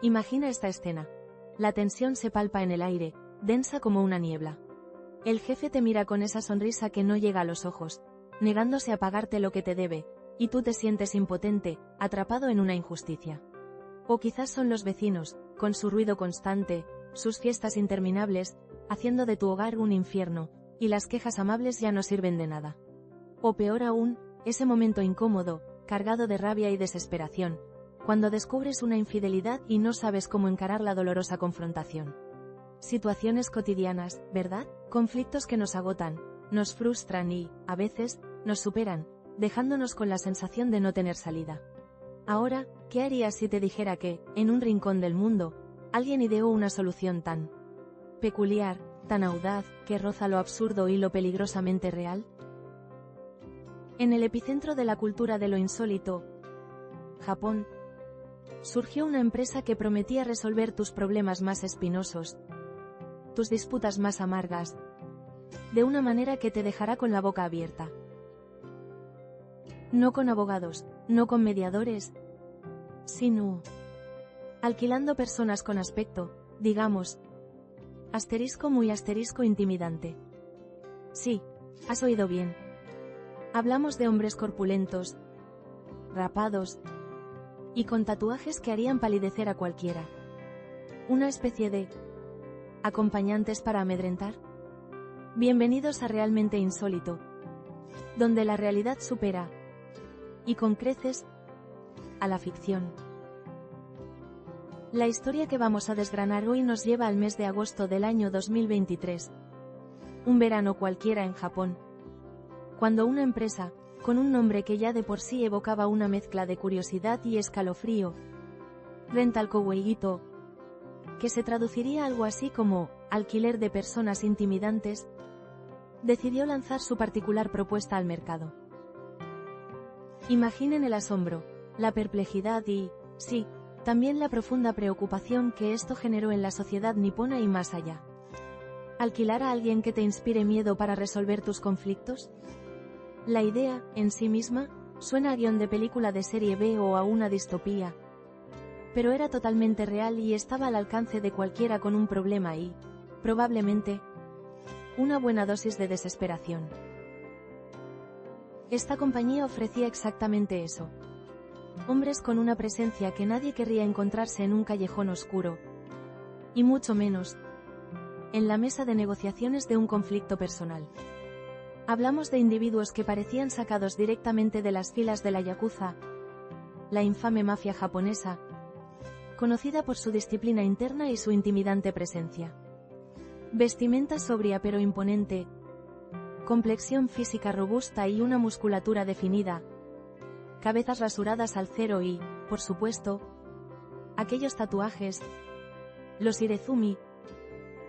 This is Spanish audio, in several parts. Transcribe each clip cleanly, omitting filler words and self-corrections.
Imagina esta escena. La tensión se palpa en el aire, densa como una niebla. El jefe te mira con esa sonrisa que no llega a los ojos, negándose a pagarte lo que te debe, y tú te sientes impotente, atrapado en una injusticia. O quizás son los vecinos, con su ruido constante, sus fiestas interminables, haciendo de tu hogar un infierno, y las quejas amables ya no sirven de nada. O peor aún, ese momento incómodo, cargado de rabia y desesperación, cuando descubres una infidelidad y no sabes cómo encarar la dolorosa confrontación. Situaciones cotidianas, ¿verdad? Conflictos que nos agotan, nos frustran y, a veces, nos superan, dejándonos con la sensación de no tener salida. Ahora, ¿qué harías si te dijera que, en un rincón del mundo, alguien ideó una solución tan peculiar, tan audaz, que roza lo absurdo y lo peligrosamente real? En el epicentro de la cultura de lo insólito, Japón, surgió una empresa que prometía resolver tus problemas más espinosos, tus disputas más amargas, de una manera que te dejará con la boca abierta. No con abogados, no con mediadores, sino alquilando personas con aspecto, digamos, muy intimidante. Sí, has oído bien. Hablamos de hombres corpulentos, rapados, y con tatuajes que harían palidecer a cualquiera. Una especie de acompañantes para amedrentar. Bienvenidos a Realmente Insólito, donde la realidad supera, y con creces, a la ficción. La historia que vamos a desgranar hoy nos lleva al mes de agosto del año 2023. Un verano cualquiera en Japón. Cuando una empresa, con un nombre que ya de por sí evocaba una mezcla de curiosidad y escalofrío, Rental Koueigito, que se traduciría algo así como alquiler de personas intimidantes, decidió lanzar su particular propuesta al mercado. Imaginen el asombro, la perplejidad y, sí, también la profunda preocupación que esto generó en la sociedad nipona y más allá. ¿Alquilar a alguien que te inspire miedo para resolver tus conflictos? La idea, en sí misma, suena a guión de película de serie B o a una distopía, pero era totalmente real y estaba al alcance de cualquiera con un problema y, probablemente, una buena dosis de desesperación. Esta compañía ofrecía exactamente eso. Hombres con una presencia que nadie querría encontrarse en un callejón oscuro, y mucho menos, en la mesa de negociaciones de un conflicto personal. Hablamos de individuos que parecían sacados directamente de las filas de la Yakuza, la infame mafia japonesa, conocida por su disciplina interna y su intimidante presencia. Vestimenta sobria pero imponente, complexión física robusta y una musculatura definida, cabezas rasuradas al cero y, por supuesto, aquellos tatuajes, los irezumi,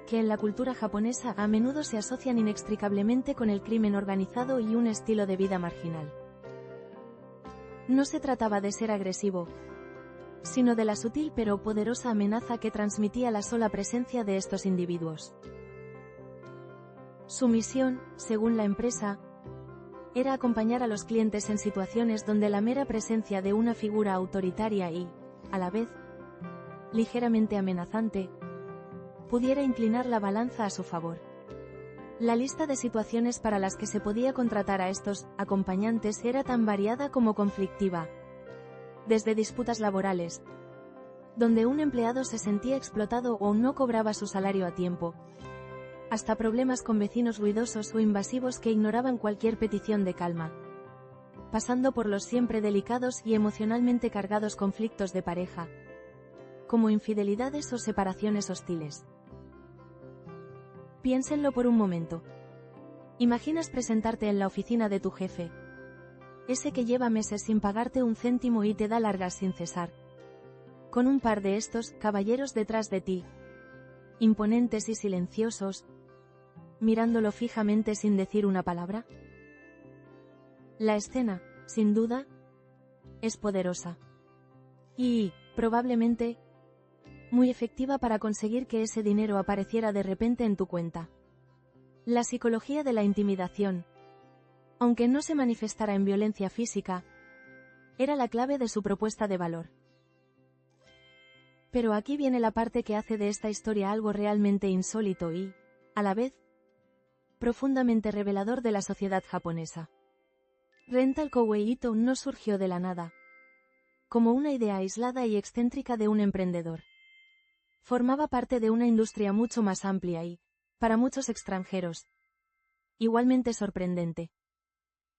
que en la cultura japonesa a menudo se asocian inextricablemente con el crimen organizado y un estilo de vida marginal. No se trataba de ser agresivo, sino de la sutil pero poderosa amenaza que transmitía la sola presencia de estos individuos. Su misión, según la empresa, era acompañar a los clientes en situaciones donde la mera presencia de una figura autoritaria y, a la vez, ligeramente amenazante, pudiera inclinar la balanza a su favor. La lista de situaciones para las que se podía contratar a estos acompañantes era tan variada como conflictiva. Desde disputas laborales, donde un empleado se sentía explotado o no cobraba su salario a tiempo, hasta problemas con vecinos ruidosos o invasivos que ignoraban cualquier petición de calma, pasando por los siempre delicados y emocionalmente cargados conflictos de pareja, como infidelidades o separaciones hostiles. Piénsenlo por un momento. ¿Imaginas presentarte en la oficina de tu jefe? Ese que lleva meses sin pagarte un céntimo y te da largas sin cesar. Con un par de estos caballeros detrás de ti, imponentes y silenciosos, mirándolo fijamente sin decir una palabra. La escena, sin duda, es poderosa. Y, probablemente, muy efectiva para conseguir que ese dinero apareciera de repente en tu cuenta. La psicología de la intimidación, aunque no se manifestara en violencia física, era la clave de su propuesta de valor. Pero aquí viene la parte que hace de esta historia algo realmente insólito y, a la vez, profundamente revelador de la sociedad japonesa. Rental Kowei Ito no surgió de la nada, como una idea aislada y excéntrica de un emprendedor. Formaba parte de una industria mucho más amplia y, para muchos extranjeros, igualmente sorprendente.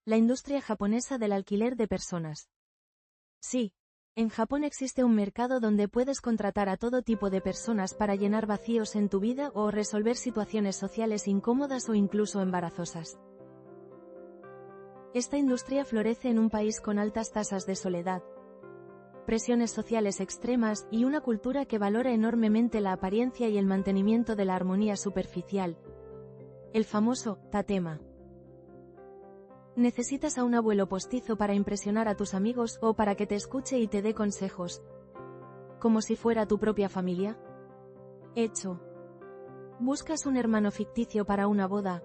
La industria japonesa del alquiler de personas. Sí, en Japón existe un mercado donde puedes contratar a todo tipo de personas para llenar vacíos en tu vida o resolver situaciones sociales incómodas o incluso embarazosas. Esta industria florece en un país con altas tasas de soledad, presiones sociales extremas y una cultura que valora enormemente la apariencia y el mantenimiento de la armonía superficial. El famoso tatema. ¿Necesitas a un abuelo postizo para impresionar a tus amigos o para que te escuche y te dé consejos? ¿Como si fuera tu propia familia? Hecho. ¿Buscas un hermano ficticio para una boda?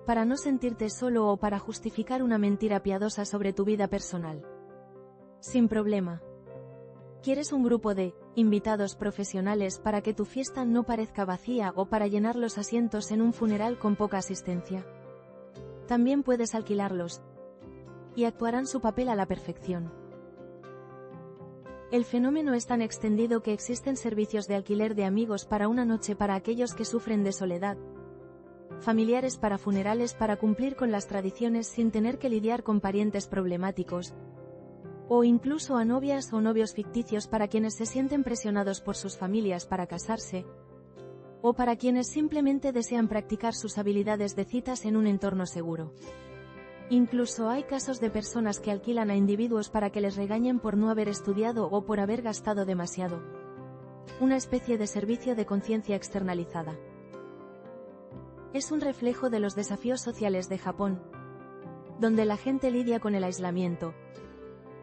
¿Para no sentirte solo o para justificar una mentira piadosa sobre tu vida personal? Sin problema. ¿Quieres un grupo de invitados profesionales para que tu fiesta no parezca vacía o para llenar los asientos en un funeral con poca asistencia? También puedes alquilarlos, y actuarán su papel a la perfección. El fenómeno es tan extendido que existen servicios de alquiler de amigos para una noche para aquellos que sufren de soledad, familiares para funerales para cumplir con las tradiciones sin tener que lidiar con parientes problemáticos, o incluso a novias o novios ficticios para quienes se sienten presionados por sus familias para casarse, o para quienes simplemente desean practicar sus habilidades de citas en un entorno seguro. Incluso hay casos de personas que alquilan a individuos para que les regañen por no haber estudiado o por haber gastado demasiado. Una especie de servicio de conciencia externalizada. Es un reflejo de los desafíos sociales de Japón, donde la gente lidia con el aislamiento,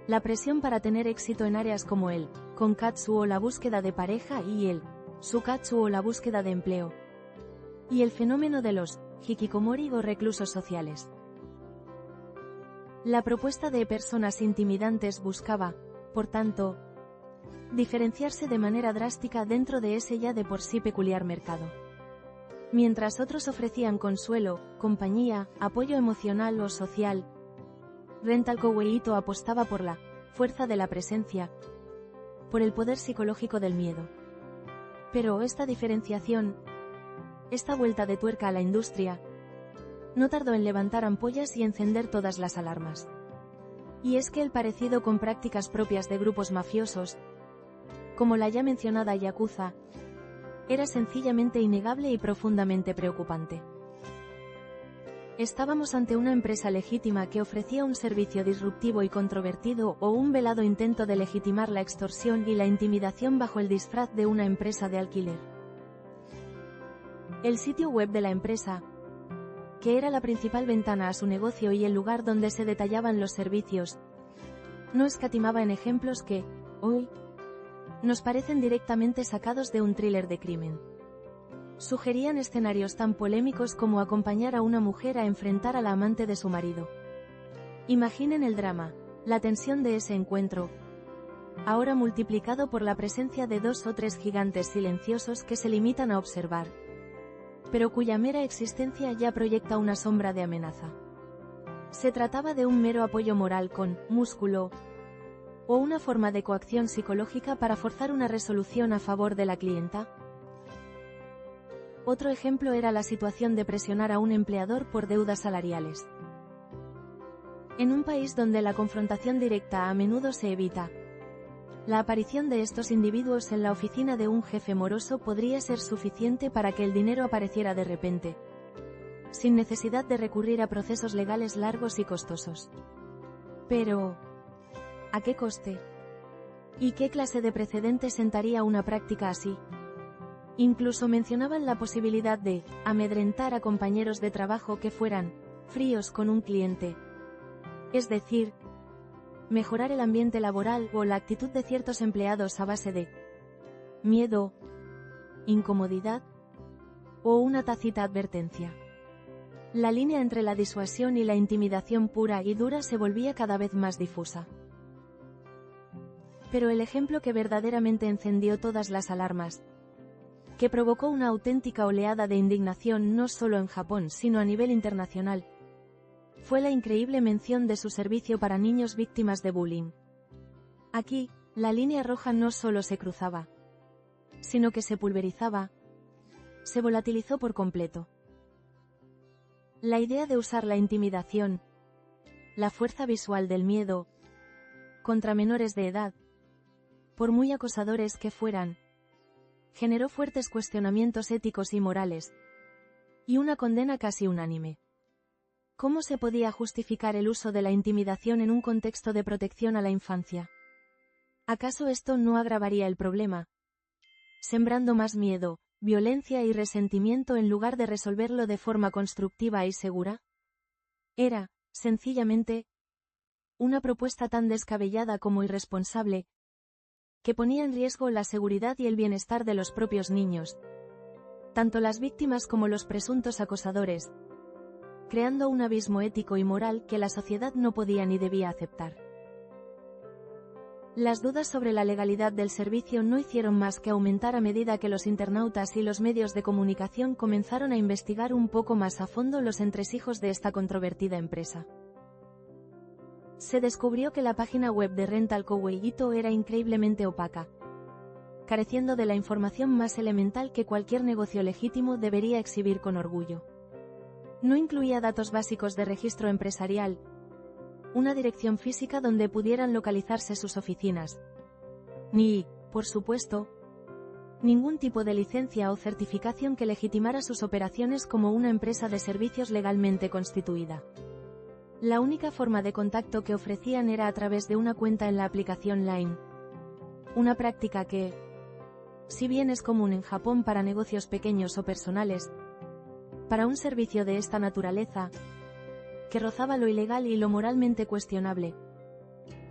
la presión para tener éxito en áreas como el konkatsu o la búsqueda de pareja y el tsukatsu o la búsqueda de empleo, y el fenómeno de los hikikomori o reclusos sociales. La propuesta de personas intimidantes buscaba, por tanto, diferenciarse de manera drástica dentro de ese ya de por sí peculiar mercado. Mientras otros ofrecían consuelo, compañía, apoyo emocional o social, Rental Kowei Ito apostaba por la fuerza de la presencia, por el poder psicológico del miedo. Pero esta diferenciación, esta vuelta de tuerca a la industria, no tardó en levantar ampollas y encender todas las alarmas. Y es que el parecido con prácticas propias de grupos mafiosos, como la ya mencionada Yakuza, era sencillamente innegable y profundamente preocupante. Estábamos ante una empresa legítima que ofrecía un servicio disruptivo y controvertido o un velado intento de legitimar la extorsión y la intimidación bajo el disfraz de una empresa de alquiler. El sitio web de la empresa, que era la principal ventana a su negocio y el lugar donde se detallaban los servicios, no escatimaba en ejemplos que, hoy, nos parecen directamente sacados de un thriller de crimen. Sugerían escenarios tan polémicos como acompañar a una mujer a enfrentar a la amante de su marido. Imaginen el drama, la tensión de ese encuentro, ahora multiplicado por la presencia de 2 o 3 gigantes silenciosos que se limitan a observar, pero cuya mera existencia ya proyecta una sombra de amenaza. ¿Se trataba de un mero apoyo moral con músculo, o una forma de coacción psicológica para forzar una resolución a favor de la clienta? Otro ejemplo era la situación de presionar a un empleador por deudas salariales. En un país donde la confrontación directa a menudo se evita, la aparición de estos individuos en la oficina de un jefe moroso podría ser suficiente para que el dinero apareciera de repente, sin necesidad de recurrir a procesos legales largos y costosos. Pero, ¿a qué coste? ¿Y qué clase de precedente sentaría una práctica así? Incluso mencionaban la posibilidad de amedrentar a compañeros de trabajo que fueran fríos con un cliente. Es decir, mejorar el ambiente laboral o la actitud de ciertos empleados a base de miedo, incomodidad o una tácita advertencia. La línea entre la disuasión y la intimidación pura y dura se volvía cada vez más difusa. Pero el ejemplo que verdaderamente encendió todas las alarmas, que provocó una auténtica oleada de indignación no solo en Japón sino a nivel internacional, fue la increíble mención de su servicio para niños víctimas de bullying. Aquí, la línea roja no solo se cruzaba, sino que se pulverizaba, se volatilizó por completo. La idea de usar la intimidación, la fuerza visual del miedo, contra menores de edad, por muy acosadores que fueran, generó fuertes cuestionamientos éticos y morales, y una condena casi unánime. ¿Cómo se podía justificar el uso de la intimidación en un contexto de protección a la infancia? ¿Acaso esto no agravaría el problema, sembrando más miedo, violencia y resentimiento en lugar de resolverlo de forma constructiva y segura? Era, sencillamente, una propuesta tan descabellada como irresponsable, que ponía en riesgo la seguridad y el bienestar de los propios niños, tanto las víctimas como los presuntos acosadores, creando un abismo ético y moral que la sociedad no podía ni debía aceptar. Las dudas sobre la legalidad del servicio no hicieron más que aumentar a medida que los internautas y los medios de comunicación comenzaron a investigar un poco más a fondo los entresijos de esta controvertida empresa. Se descubrió que la página web de Rental Kowei Ito era increíblemente opaca, careciendo de la información más elemental que cualquier negocio legítimo debería exhibir con orgullo. No incluía datos básicos de registro empresarial, una dirección física donde pudieran localizarse sus oficinas, ni, por supuesto, ningún tipo de licencia o certificación que legitimara sus operaciones como una empresa de servicios legalmente constituida. La única forma de contacto que ofrecían era a través de una cuenta en la aplicación Line, una práctica que, si bien es común en Japón para negocios pequeños o personales, para un servicio de esta naturaleza, que rozaba lo ilegal y lo moralmente cuestionable,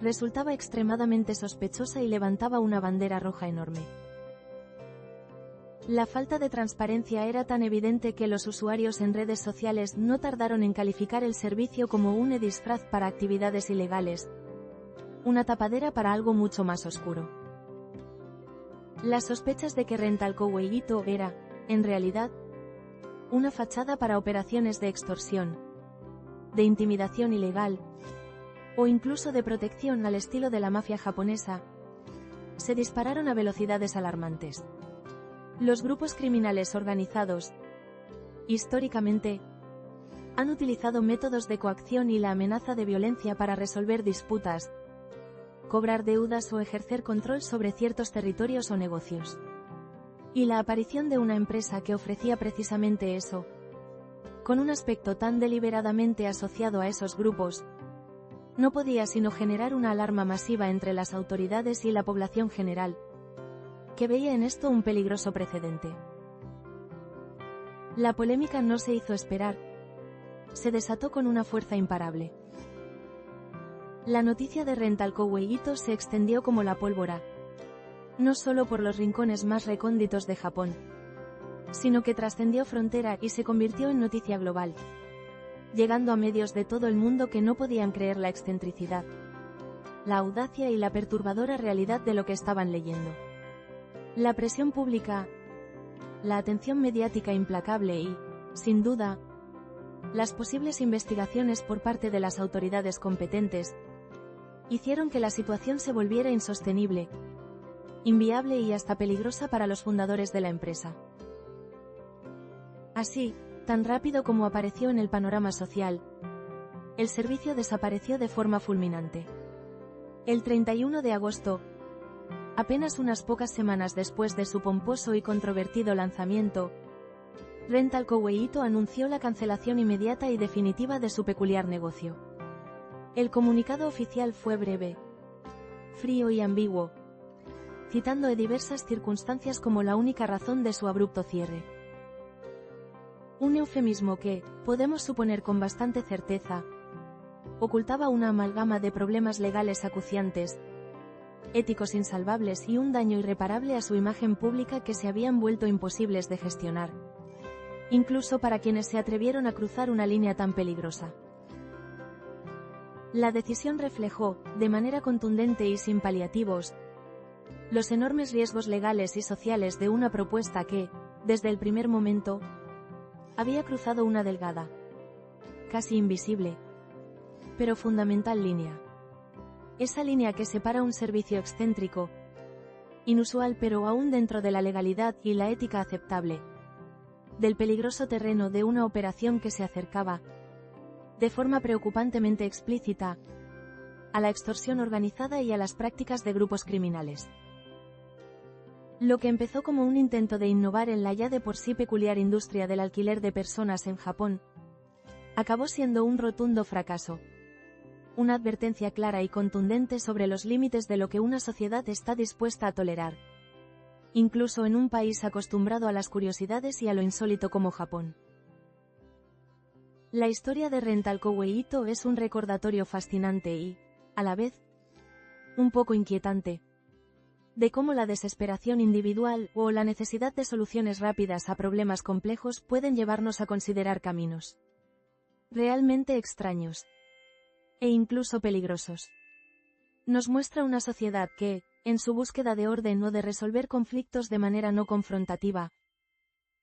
resultaba extremadamente sospechosa y levantaba una bandera roja enorme. La falta de transparencia era tan evidente que los usuarios en redes sociales no tardaron en calificar el servicio como un disfraz para actividades ilegales, una tapadera para algo mucho más oscuro. Las sospechas de que Rental Kowei Ito era, en realidad, una fachada para operaciones de extorsión, de intimidación ilegal, o incluso de protección al estilo de la mafia japonesa, se dispararon a velocidades alarmantes. Los grupos criminales organizados, históricamente, han utilizado métodos de coacción y la amenaza de violencia para resolver disputas, cobrar deudas o ejercer control sobre ciertos territorios o negocios. Y la aparición de una empresa que ofrecía precisamente eso, con un aspecto tan deliberadamente asociado a esos grupos, no podía sino generar una alarma masiva entre las autoridades y la población general, que veía en esto un peligroso precedente. La polémica no se hizo esperar, se desató con una fuerza imparable. La noticia de Rental Kowei Ito se extendió como la pólvora, no solo por los rincones más recónditos de Japón, sino que trascendió frontera y se convirtió en noticia global, llegando a medios de todo el mundo que no podían creer la excentricidad, la audacia y la perturbadora realidad de lo que estaban leyendo. La presión pública, la atención mediática implacable y, sin duda, las posibles investigaciones por parte de las autoridades competentes, hicieron que la situación se volviera insostenible, inviable y hasta peligrosa para los fundadores de la empresa. Así, tan rápido como apareció en el panorama social, el servicio desapareció de forma fulminante. El 31 de agosto, apenas unas pocas semanas después de su pomposo y controvertido lanzamiento, Rental Kowei Ito anunció la cancelación inmediata y definitiva de su peculiar negocio. El comunicado oficial fue breve, frío y ambiguo, citando diversas circunstancias como la única razón de su abrupto cierre. Un eufemismo que, podemos suponer con bastante certeza, ocultaba una amalgama de problemas legales acuciantes, éticos insalvables y un daño irreparable a su imagen pública que se habían vuelto imposibles de gestionar, incluso para quienes se atrevieron a cruzar una línea tan peligrosa. La decisión reflejó, de manera contundente y sin paliativos, Los enormes riesgos legales y sociales de una propuesta que, desde el primer momento, había cruzado una delgada, casi invisible, pero fundamental línea. Esa línea que separa un servicio excéntrico, inusual pero aún dentro de la legalidad y la ética aceptable, del peligroso terreno de una operación que se acercaba, de forma preocupantemente explícita, a la extorsión organizada y a las prácticas de grupos criminales. Lo que empezó como un intento de innovar en la ya de por sí peculiar industria del alquiler de personas en Japón, acabó siendo un rotundo fracaso. Una advertencia clara y contundente sobre los límites de lo que una sociedad está dispuesta a tolerar, incluso en un país acostumbrado a las curiosidades y a lo insólito como Japón. La historia de Rental Kouei Ito es un recordatorio fascinante y, a la vez, un poco inquietante, de cómo la desesperación individual o la necesidad de soluciones rápidas a problemas complejos pueden llevarnos a considerar caminos realmente extraños e incluso peligrosos. Nos muestra una sociedad que, en su búsqueda de orden o de resolver conflictos de manera no confrontativa,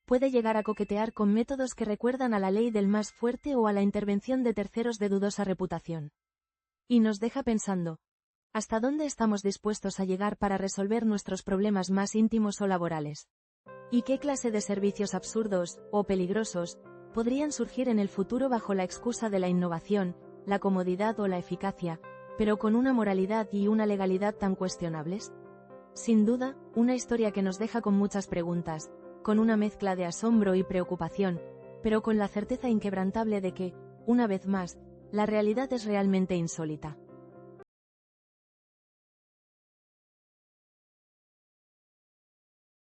puede llegar a coquetear con métodos que recuerdan a la ley del más fuerte o a la intervención de terceros de dudosa reputación. Y nos deja pensando, ¿hasta dónde estamos dispuestos a llegar para resolver nuestros problemas más íntimos o laborales? ¿Y qué clase de servicios absurdos, o peligrosos, podrían surgir en el futuro bajo la excusa de la innovación, la comodidad o la eficacia, pero con una moralidad y una legalidad tan cuestionables? Sin duda, una historia que nos deja con muchas preguntas, con una mezcla de asombro y preocupación, pero con la certeza inquebrantable de que, una vez más, la realidad es realmente insólita.